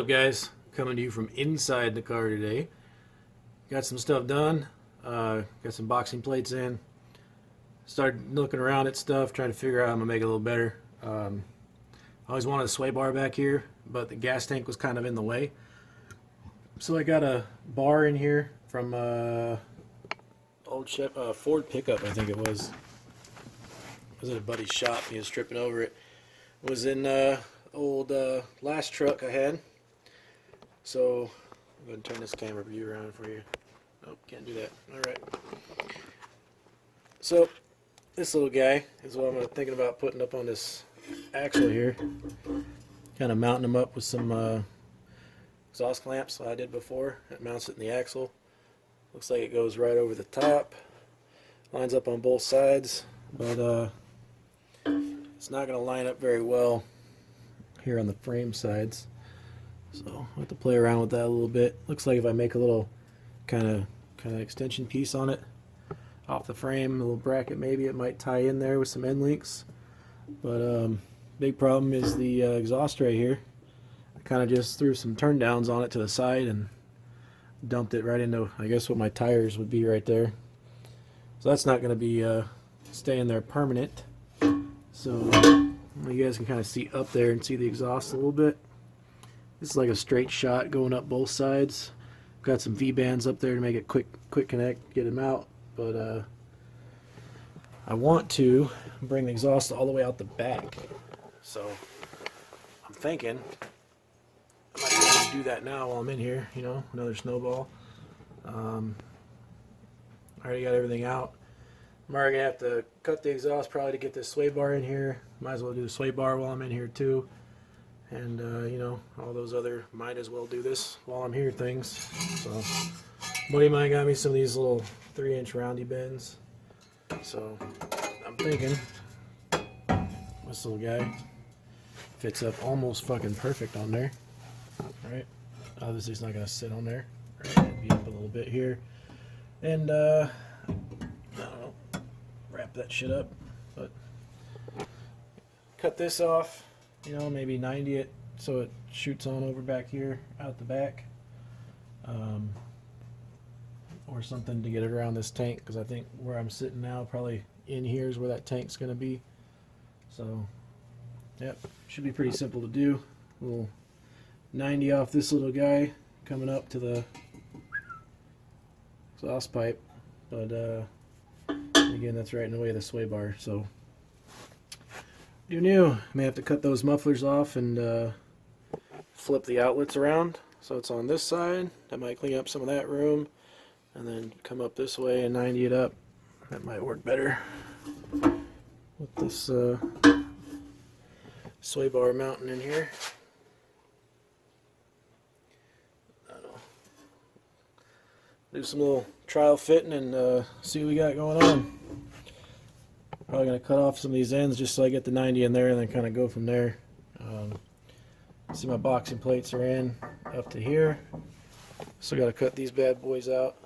up, guys? Coming to you from inside the car today. Got some stuff done. Got some boxing plates in. Started looking around at stuff, trying to figure out how I'm gonna make it a little better. I always wanted a sway bar back here, but the gas tank was kind of in the way. So I got a bar in here from old Ford pickup, I think it was. Was at a buddy's shop. He was stripping over it. It was in old last truck I had. So I'm going to turn this camera view around for you. Nope, can't do that. Alright. So this little guy is what I'm thinking about putting up on this axle here. Kind of mounting them up with some exhaust clamps like I did before. It mounts it in the axle. Looks like it goes right over the top. Lines up on both sides, but it's not going to line up very well here on the frame sides. So I'll have to play around with that a little bit. Looks like if I make a little kind of extension piece on it off the frame, a little bracket, maybe it might tie in there with some end links. But big problem is the exhaust right here. I kind of just threw some turn downs on it to the side and dumped it right into, I guess, what my tires would be right there. So that's not going to be staying there permanent. So you guys can kind of see up there and see the exhaust a little bit. This is like a straight shot going up both sides. Got some V-bands up there to make it quick connect, get them out. But I want to bring the exhaust all the way out the back. So I'm thinking I might be able to do that now while I'm in here. You know, another snowball. I already got everything out. I'm already going to have to cut the exhaust probably to get this sway bar in here. Might as well do the sway bar while I'm in here too. And, you know, all those other might as well do this while I'm here things. So, buddy of mine got me some of these little 3-inch roundy bends. So, I'm thinking this little guy fits up almost fucking perfect on there. Right? Obviously, it's not going to sit on there. Right? It'll be up a little bit here. And, I don't know, wrap that shit up. But, cut this off. You know, maybe 90 it so it shoots on over back here, out the back. Or something to get it around this tank, because I think where I'm sitting now, probably in here is where that tank's going to be. So, yep, should be pretty simple to do. A little 90 off this little guy coming up to the exhaust pipe. But, again, that's right in the way of the sway bar, so new. May have to cut those mufflers off and flip the outlets around so it's on this side. That might clean up some of that room, and then come up this way and 90 it up. That might work better with this sway bar mounting in here. I don't know. Do some little trial fitting and see what we got going on. Probably going to cut off some of these ends just so I get the 90 in there and then kind of go from there. See, my boxing plates are in up to here. So got to cut these bad boys out.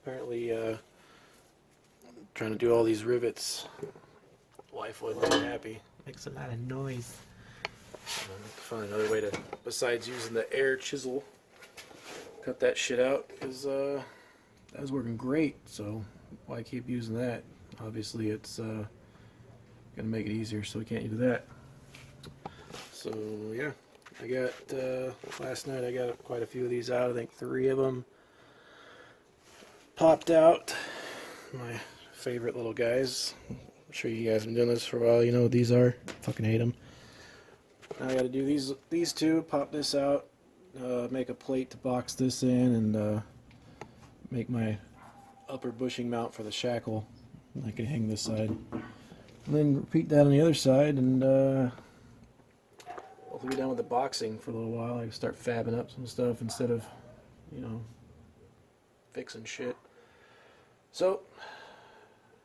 Apparently trying to do all these rivets. Wife wasn't very happy. Makes a lot of noise. Find another way to, besides using the air chisel, cut that shit out, because that was working great. So why keep using that? Obviously it's going to make it easier, so we can't do that. So yeah, I got last night I got quite a few of these out. I think 3 of them popped out. My favorite little guys. I'm sure you guys have been doing this for a while. You know what these are. Fucking hate them. Now I got to do these 2. Pop this out. Make a plate to box this in, and make my upper bushing mount for the shackle. I can hang this side. And then repeat that on the other side, and hopefully be done with the boxing for a little while. I can start fabbing up some stuff instead of, you know, fixing shit. So,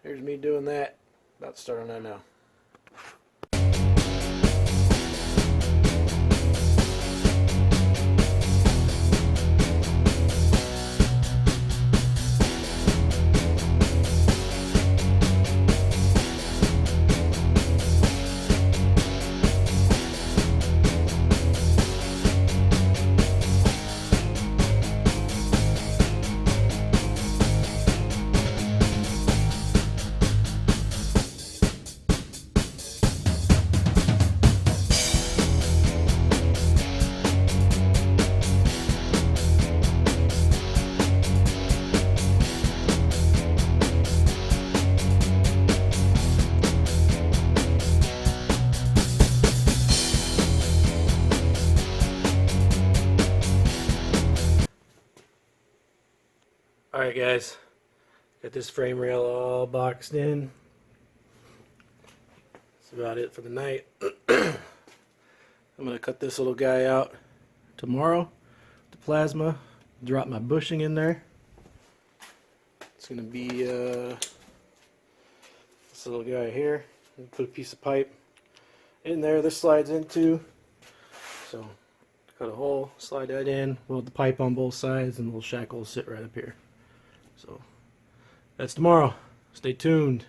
here's me doing that. About to start on that now. Alright guys, got this frame rail all boxed in. That's about it for the night. I'm going to cut this little guy out tomorrow. The plasma, drop my bushing in there. It's going to be this little guy here. Put a piece of pipe in there this slides into. So cut a hole, slide that in, weld the pipe on both sides, and the little shackles sit right up here. So that's tomorrow. Stay tuned.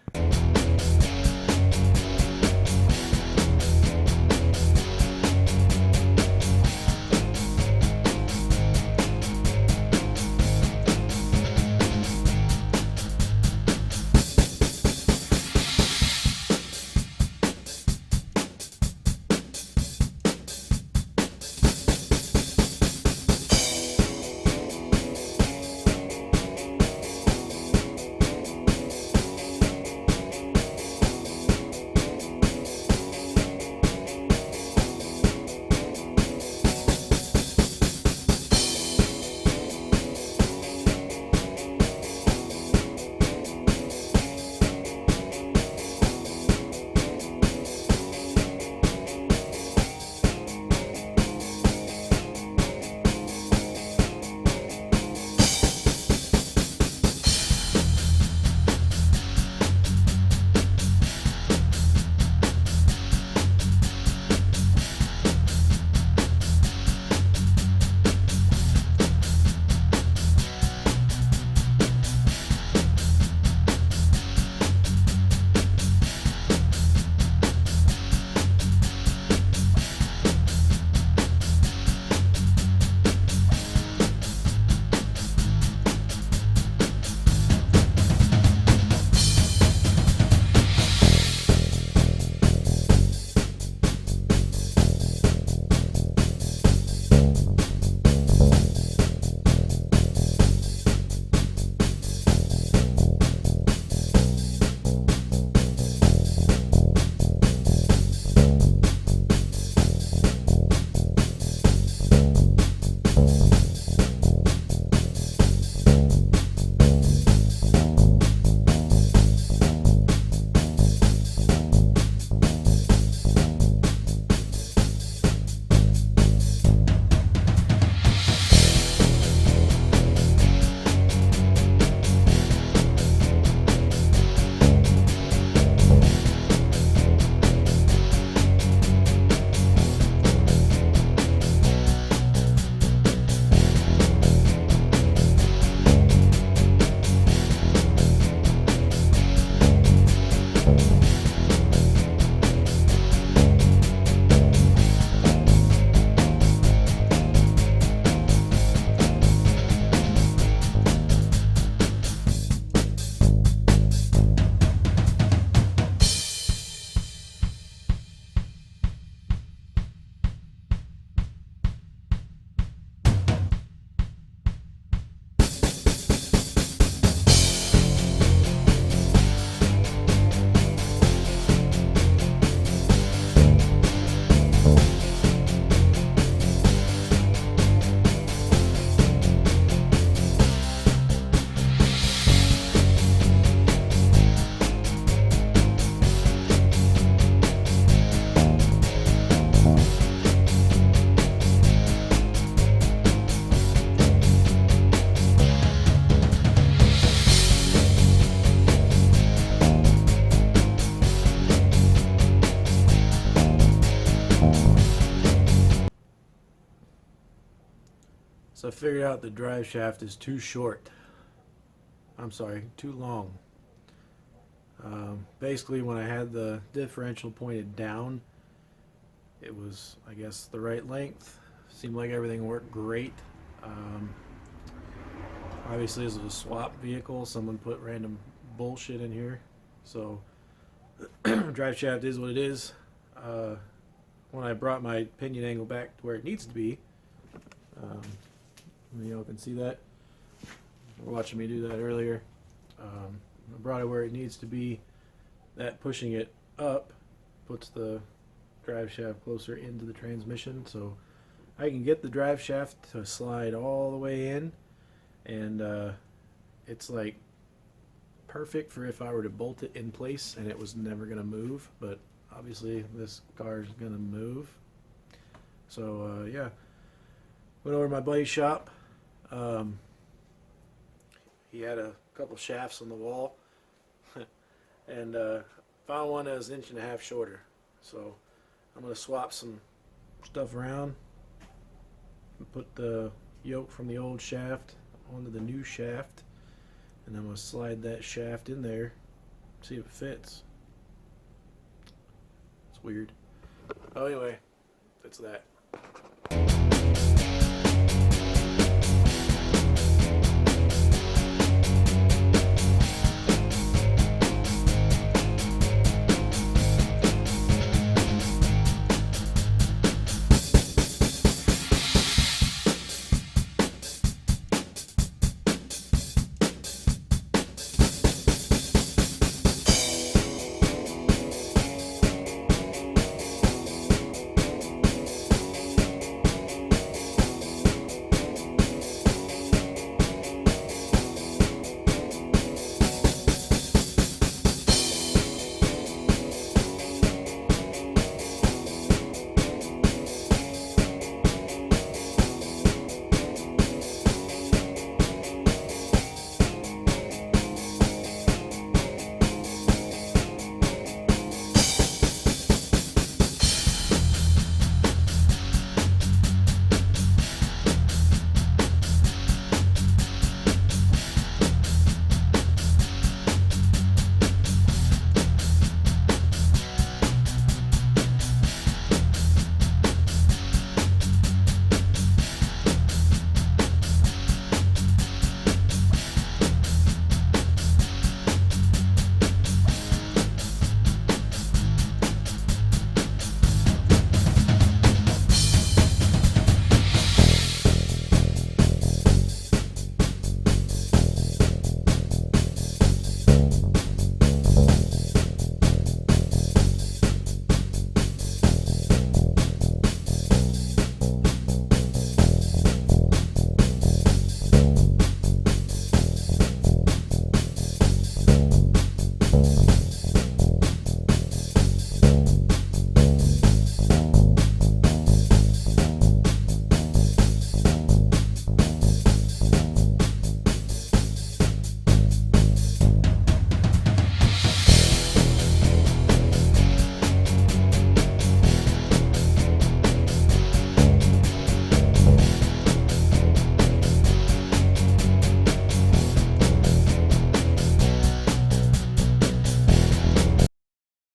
So I figured out the drive shaft is too short. I'm sorry, too long. Basically, when I had the differential pointed down, it was, I guess, the right length. Seemed like everything worked great. Obviously, this was a swap vehicle. Someone put random bullshit in here. So, drive shaft is what it is. When I brought my pinion angle back to where it needs to be, you all can see that. You're watching me do that earlier. I brought it where it needs to be. That pushing it up puts the drive shaft closer into the transmission, so I can get the drive shaft to slide all the way in and it's like perfect for if I were to bolt it in place and it was never gonna move, but obviously this car is gonna move. So yeah, went over to my buddy's shop. He had a couple shafts on the wall, and found one that was 1.5 inches shorter. So I'm gonna swap some stuff around and put the yoke from the old shaft onto the new shaft, and I'm gonna slide that shaft in there, see if it fits. It's weird. Oh, anyway, that's that.